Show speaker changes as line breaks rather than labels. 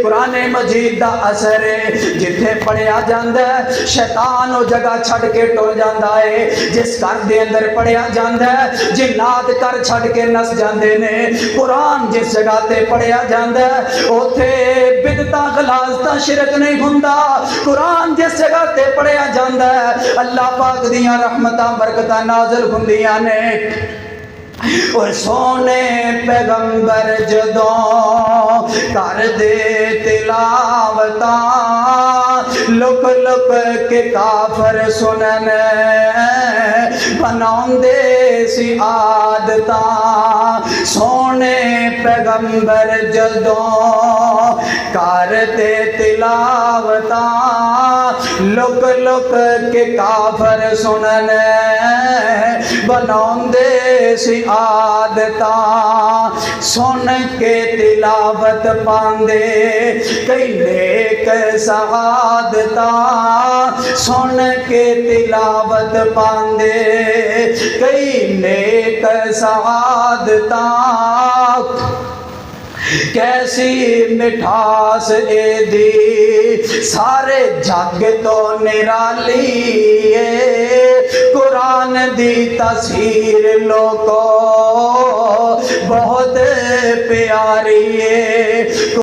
कुरान मजीद दा असर है। जिथे पढ़िया जांदा है शैतान वो जगह छड़ के टुर जांदा है। जिस घर दे अंदर पढ़िया जांदा है जिन्नात कर छड़ के नस जांदे ने। कुरान जिस जगह ते पढ़िया जांदा है उथे बिदता गलाजता शिरक नहीं हुंदा। कुरान जिस जगह ते पढ़िया जांदा है अल्लाह पाक दियां रहमतां बरकतां नाज़िल हुंदियां ने। और सोने पैगंबर जदों कर दे तिलावता लुक लुक के काफर सुनन बनाउंदे सी आदता। सोने पैगंबर जदों कर दे तिलावता लुक लुक के काफर सुनन बनाउंदे सी आदता। सुन के तिलावत पांदे कई नेक सआदता। सुन के तिलावत पांदे कई नेक सआदता। कैसी मिठास एदी सारे जग तो निराली है। कुरान दी तस्वीर लोगों बहुत प्यारी है।